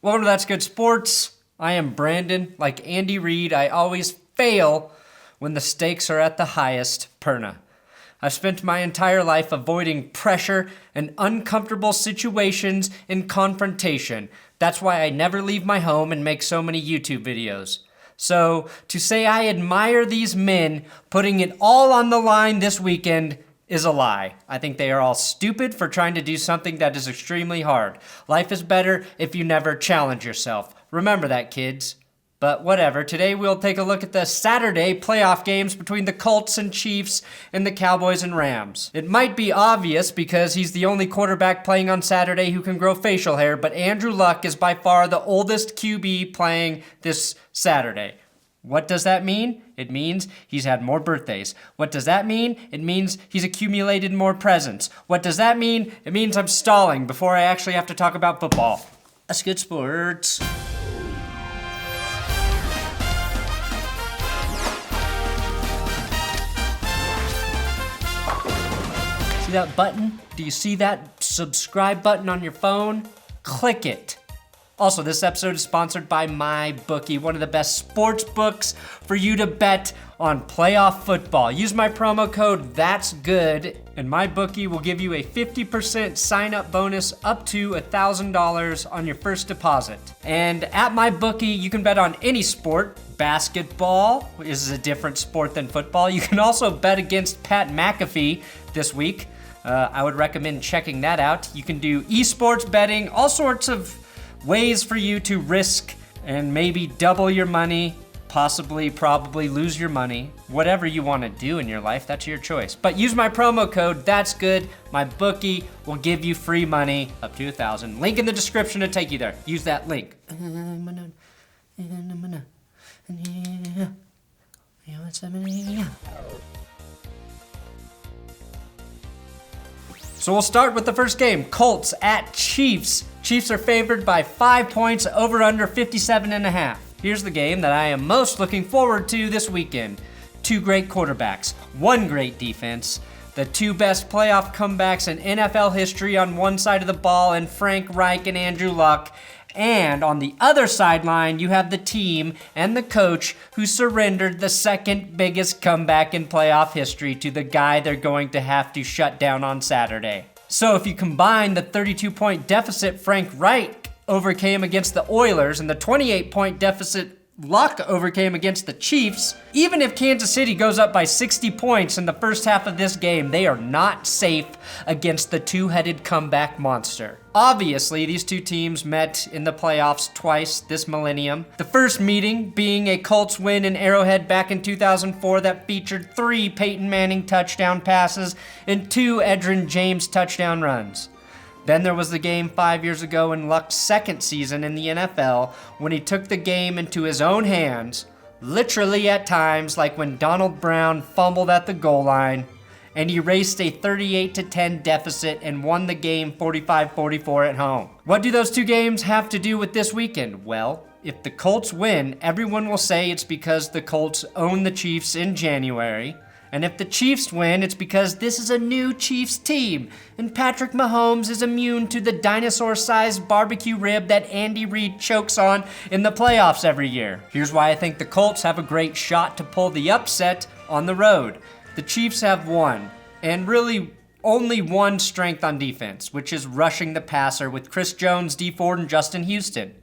Welcome to That's Good Sports. I am Brandon. Like Andy Reid, I always fail when the stakes are at the highest. Perna. I've spent my entire life avoiding pressure and uncomfortable situations and confrontation. That's why I never leave my home and make so many YouTube videos. So, to say I admire these men putting it all on the line this weekend is a lie. I think they are all stupid for trying to do something that is extremely hard. Life is better if you never challenge yourself. Remember that, kids. But whatever, today we'll take a look at the Saturday playoff games between the Colts and Chiefs and the Cowboys and Rams. It might be obvious because he's the only quarterback playing on Saturday who can grow facial hair, but Andrew Luck is by far the oldest QB playing this Saturday. What does that mean? It means he's had more birthdays. What does that mean? It means he's accumulated more presents. What does that mean? It means I'm stalling before I actually have to talk about football. That's good sports. See that button? Do you see that subscribe button on your phone? Click it. Also, this episode is sponsored by MyBookie, one of the best sports books for you to bet on playoff football. Use my promo code ThatsGood, and MyBookie will give you a 50% sign-up bonus up to $1,000 on your first deposit. And at MyBookie, you can bet on any sport. Basketball is a different sport than football. You can also bet against Pat McAfee this week. I would recommend checking that out. You can do esports betting, all sorts of ways for you to risk and maybe double your money, probably lose your money. Whatever you want to do in your life, that's your choice. But use my promo code, That's Good. My bookie will give you free money up to $1,000. Link in the description to take you there. Use that link. So we'll start with the first game, Colts at Chiefs. Chiefs are favored by 5 points, over under 57.5. Here's the game that I am most looking forward to this weekend. Two great quarterbacks, one great defense, the two best playoff comebacks in NFL history on one side of the ball, and Reich and Andrew Luck. And on the other sideline, you have the team and the coach who surrendered the second biggest comeback in playoff history to the guy they're going to have to shut down on Saturday. So if you combine the 32-point deficit Frank Reich overcame against the Oilers and the 28-point deficit Luck overcame against the Chiefs, even if Kansas City goes up by 60 points in the first half of this game, they are not safe against the two-headed comeback monster. Obviously, these two teams met in the playoffs twice this millennium. The first meeting being a Colts win in Arrowhead back in 2004 that featured 3 Peyton Manning touchdown passes and 2 Edgerrin James touchdown runs. Then there was the game 5 years ago in Luck's second season in the NFL when he took the game into his own hands, literally at times like when Donald Brown fumbled at the goal line, and he raced a 38-10 deficit and won the game 45-44 at home. What do those two games have to do with this weekend? Well, if the Colts win, everyone will say it's because the Colts own the Chiefs in January. And if the Chiefs win, it's because this is a new Chiefs team, and Patrick Mahomes is immune to the dinosaur-sized barbecue rib that Andy Reid chokes on in the playoffs every year. Here's why I think the Colts have a great shot to pull the upset on the road. The Chiefs have one, and really only one strength on defense, which is rushing the passer with Chris Jones, Dee Ford, and Justin Houston.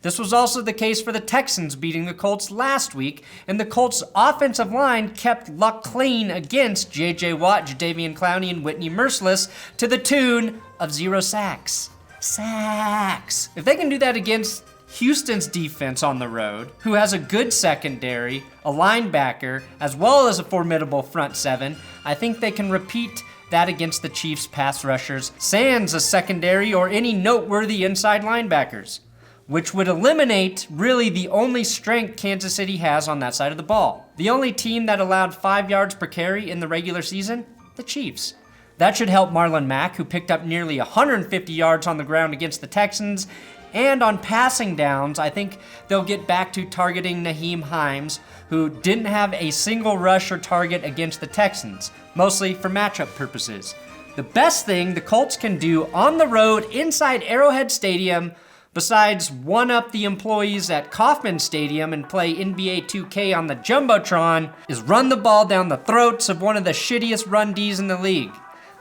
This was also the case for the Texans beating the Colts last week, and the Colts' offensive line kept Luck clean against J.J. Watt, Jadeveon Clowney, and Whitney Merciless to the tune of 0 sacks. Sacks! If they can do that against Houston's defense on the road, who has a good secondary, a linebacker, as well as a formidable front seven, I think they can repeat that against the Chiefs' pass rushers, sans a secondary or any noteworthy inside linebackers, which would eliminate really the only strength Kansas City has on that side of the ball. The only team that allowed 5 yards per carry in the regular season? The Chiefs. That should help Marlon Mack, who picked up nearly 150 yards on the ground against the Texans. And on passing downs, I think they'll get back to targeting Nyheim Hines, who didn't have a single rush or target against the Texans, mostly for matchup purposes. The best thing the Colts can do on the road inside Arrowhead Stadium besides one-up the employees at Kauffman Stadium and play NBA 2K on the Jumbotron, is run the ball down the throats of one of the shittiest run Ds in the league.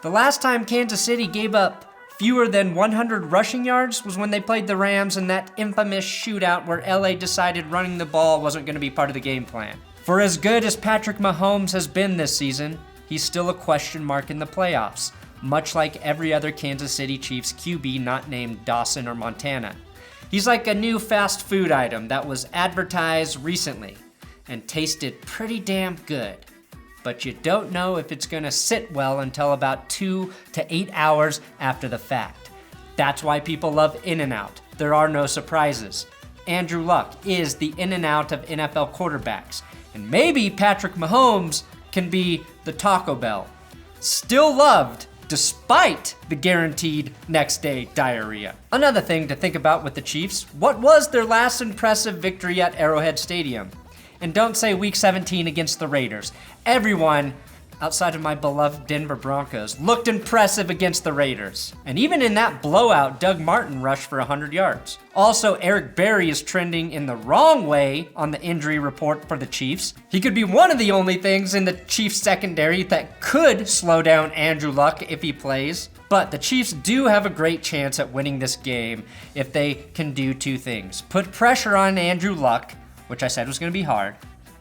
The last time Kansas City gave up fewer than 100 rushing yards was when they played the Rams in that infamous shootout where LA decided running the ball wasn't going to be part of the game plan. For as good as Patrick Mahomes has been this season, he's still a question mark in the playoffs, much like every other Kansas City Chiefs QB not named Dawson or Montana. He's like a new fast food item that was advertised recently and tasted pretty damn good, but you don't know if it's gonna sit well until about 2 to 8 hours after the fact. That's why people love In-N-Out. There are no surprises. Andrew Luck is the In-N-Out of NFL quarterbacks, and maybe Patrick Mahomes can be the Taco Bell. Still loved despite the guaranteed next day diarrhea. Another thing to think about with the Chiefs, what was their last impressive victory at Arrowhead Stadium? And don't say week 17 against the Raiders. Everyone, outside of my beloved Denver Broncos, looked impressive against the Raiders. And even in that blowout, Doug Martin rushed for 100 yards. Also, Eric Berry is trending in the wrong way on the injury report for the Chiefs. He could be one of the only things in the Chiefs secondary that could slow down Andrew Luck if he plays. But the Chiefs do have a great chance at winning this game if they can do two things. Put pressure on Andrew Luck, which I said was going to be hard,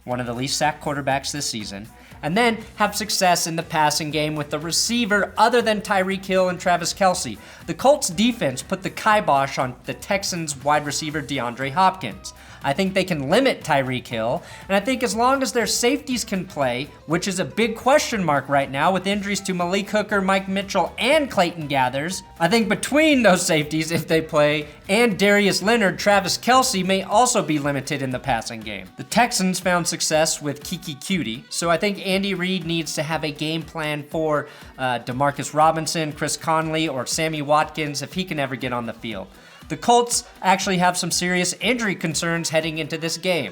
one of the least sacked quarterbacks this season, and then have success in the passing game with the receiver other than Tyreek Hill and Travis Kelce. The Colts defense put the kibosh on the Texans wide receiver DeAndre Hopkins. I think they can limit Tyreek Hill, and I think as long as their safeties can play, which is a big question mark right now with injuries to Malik Hooker, Mike Mitchell, and Clayton Gathers, I think between those safeties, if they play, and Darius Leonard, Travis Kelce may also be limited in the passing game. The Texans found success with Kiki Cutie, so I think Andy Reid needs to have a game plan for Demarcus Robinson, Chris Conley, or Sammy Watkins if he can ever get on the field. The Colts actually have some serious injury concerns heading into this game.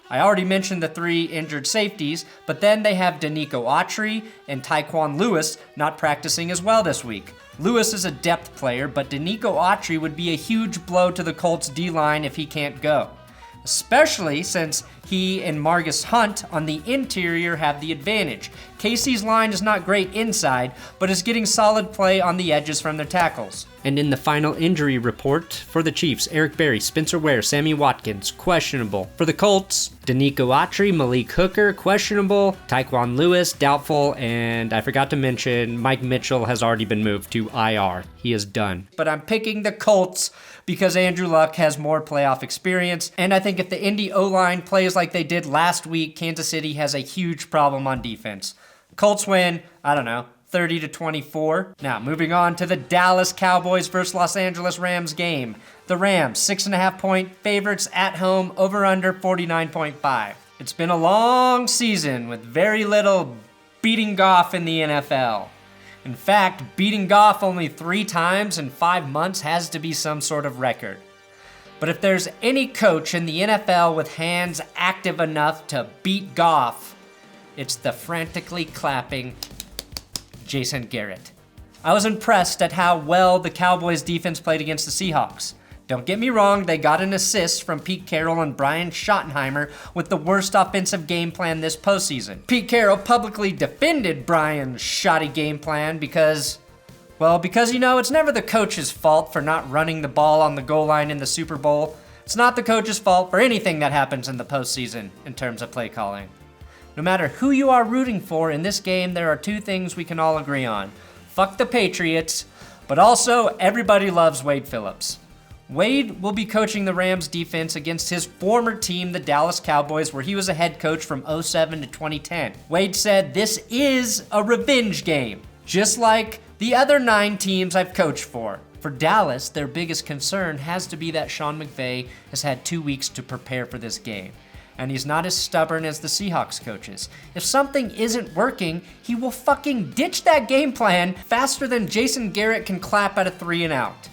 I already mentioned the 3 injured safeties, but then they have Denico Autry and Tyquan Lewis not practicing as well this week. Lewis is a depth player, but Denico Autry would be a huge blow to the Colts D-line if he can't go, especially since he and Margus Hunt on the interior have the advantage. KC's line is not great inside, but is getting solid play on the edges from their tackles. And in the final injury report for the Chiefs, Eric Berry, Spencer Ware, Sammy Watkins, questionable. For the Colts, Denico Autry, Malik Hooker, questionable. Tyquan Lewis, doubtful. And I forgot to mention, Mike Mitchell has already been moved to IR. He is done. But I'm picking the Colts because Andrew Luck has more playoff experience. And I think if the Indy O-line plays like they did last week, Kansas City has a huge problem on defense. Colts win, 30-24. Now, moving on to the Dallas Cowboys versus Los Angeles Rams game. The Rams, 6.5-point favorites at home, over-under 49.5. It's been a long season with very little beating Goff in the NFL. In fact, beating Goff only 3 times in 5 months has to be some sort of record. But if there's any coach in the NFL with hands active enough to beat Goff, it's the frantically clapping Jason Garrett. I was impressed at how well the Cowboys defense played against the Seahawks. Don't get me wrong, they got an assist from Pete Carroll and Brian Schottenheimer with the worst offensive game plan this postseason. Pete Carroll publicly defended Brian's shoddy game plan because it's never the coach's fault for not running the ball on the goal line in the Super Bowl. It's not the coach's fault for anything that happens in the postseason in terms of play calling. No matter who you are rooting for in this game, there are 2 things we can all agree on. Fuck the Patriots, but also everybody loves Wade Phillips. Wade will be coaching the Rams defense against his former team, the Dallas Cowboys, where he was a head coach from 2007 to 2010. Wade said, "This is a revenge game, just like the other 9 teams I've coached for." For Dallas, their biggest concern has to be that Sean McVay has had 2 weeks to prepare for this game. And he's not as stubborn as the Seahawks coaches. If something isn't working, he will fucking ditch that game plan faster than Jason Garrett can clap at a 3-and-out.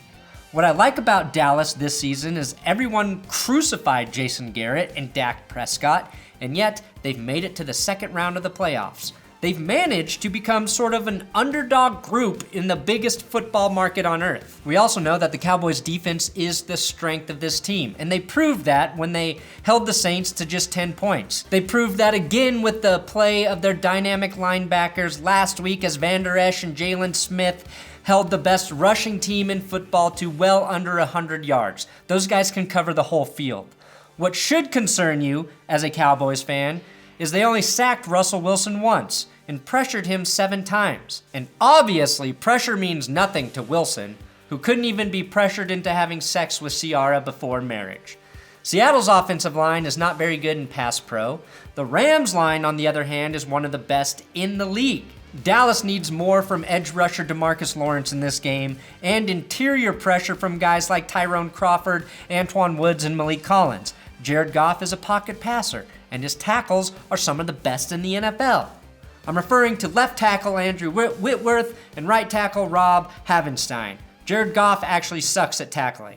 What I like about Dallas this season is everyone crucified Jason Garrett and Dak Prescott, and yet they've made it to the second round of the playoffs. they've managed to become sort of an underdog group in the biggest football market on earth. We also know that the Cowboys defense is the strength of this team, and they proved that when they held the Saints to just 10 points. They proved that again with the play of their dynamic linebackers last week as Van Der Esch and Jalen Smith held the best rushing team in football to well under 100 yards. Those guys can cover the whole field. What should concern you as a Cowboys fan is they only sacked Russell Wilson once and pressured him 7 times. And obviously, pressure means nothing to Wilson, who couldn't even be pressured into having sex with Ciara before marriage. Seattle's offensive line is not very good in pass pro. The Rams line, on the other hand, is one of the best in the league. Dallas needs more from edge rusher DeMarcus Lawrence in this game, and interior pressure from guys like Tyrone Crawford, Antoine Woods, and Malik Collins. Jared Goff is a pocket passer, and his tackles are some of the best in the NFL. I'm referring to left tackle Andrew Whitworth and right tackle Rob Havenstein. Jared Goff actually sucks at tackling.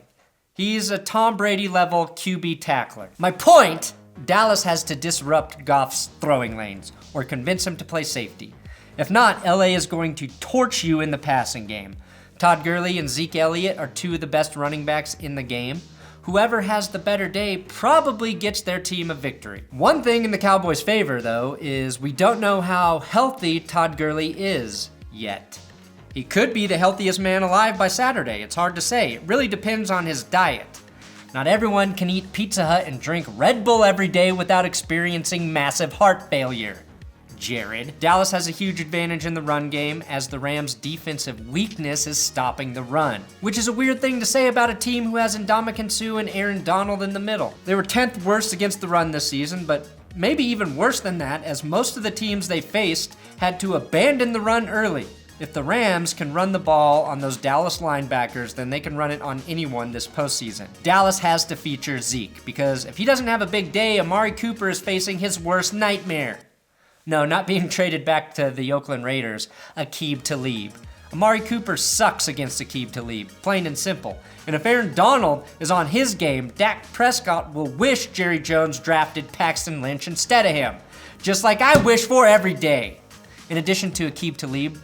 He's a Tom Brady level QB tackler. My point, Dallas has to disrupt Goff's throwing lanes or convince him to play safety. If not, LA is going to torch you in the passing game. Todd Gurley and Zeke Elliott are 2 of the best running backs in the game. Whoever has the better day probably gets their team a victory. One thing in the Cowboys' favor, though, is we don't know how healthy Todd Gurley is yet. He could be the healthiest man alive by Saturday. It's hard to say. It really depends on his diet. Not everyone can eat Pizza Hut and drink Red Bull every day without experiencing massive heart failure. Jared. Dallas has a huge advantage in the run game as the Rams' defensive weakness is stopping the run, which is a weird thing to say about a team who has Ndamukong Suh and Aaron Donald in the middle. They were 10th worst against the run this season, but maybe even worse than that, as most of the teams they faced had to abandon the run early. If the Rams can run the ball on those Dallas linebackers, then they can run it on anyone this postseason. Dallas has to feature Zeke, because if he doesn't have a big day, Amari Cooper is facing his worst nightmare. No, not being traded back to the Oakland Raiders, Aqib Talib. Amari Cooper sucks against Aqib Talib, plain and simple. And if Aaron Donald is on his game, Dak Prescott will wish Jerry Jones drafted Paxton Lynch instead of him, just like I wish for every day. In addition to Aqib Talib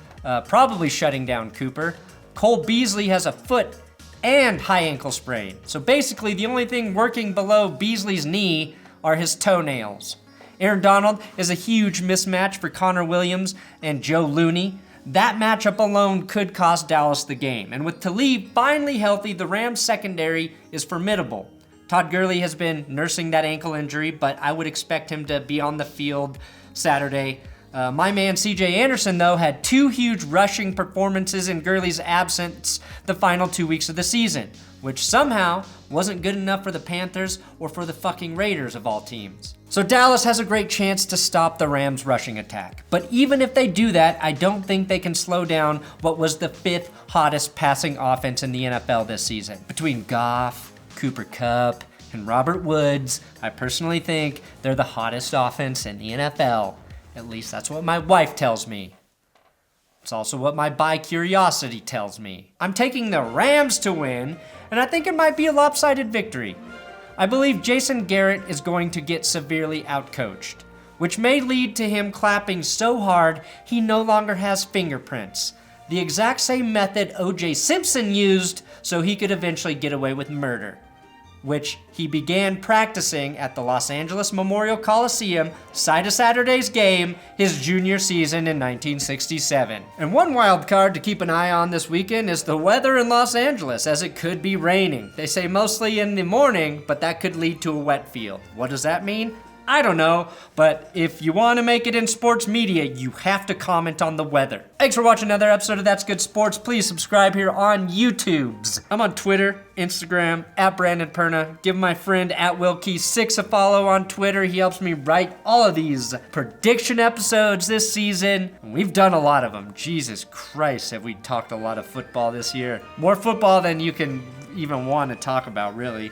probably shutting down Cooper, Cole Beasley has a foot and high ankle sprain. So basically the only thing working below Beasley's knee are his toenails. Aaron Donald is a huge mismatch for Connor Williams and Joe Looney. That matchup alone could cost Dallas the game. And with Talib finally healthy, the Rams secondary is formidable. Todd Gurley has been nursing that ankle injury, but I would expect him to be on the field Saturday. My man CJ Anderson, though, had 2 huge rushing performances in Gurley's absence the final 2 weeks of the season, which somehow wasn't good enough for the Panthers or for the fucking Raiders of all teams. So Dallas has a great chance to stop the Rams' rushing attack. But even if they do that, I don't think they can slow down what was the 5th hottest passing offense in the NFL this season. Between Goff, Cooper Kupp, and Robert Woods, I personally think they're the hottest offense in the NFL. At least that's what my wife tells me. It's also what my bi-curiosity tells me. I'm taking the Rams to win, and I think it might be a lopsided victory. I believe Jason Garrett is going to get severely outcoached, which may lead to him clapping so hard he no longer has fingerprints. The exact same method O.J. Simpson used so he could eventually get away with murder, which he began practicing at the Los Angeles Memorial Coliseum, site of Saturday's game, his junior season in 1967. And one wild card to keep an eye on this weekend is the weather in Los Angeles, as it could be raining. They say mostly in the morning, but that could lead to a wet field. What does that mean? I don't know, but if you want to make it in sports media, you have to comment on the weather. Thanks for watching another episode of That's Good Sports. Please subscribe here on YouTubes. I'm on Twitter, Instagram, at Brandon Perna. Give my friend at WillKey6 a follow on Twitter. He helps me write all of these prediction episodes this season. And we've done a lot of them. Jesus Christ, have we talked a lot of football this year. More football than you can even want to talk about, really.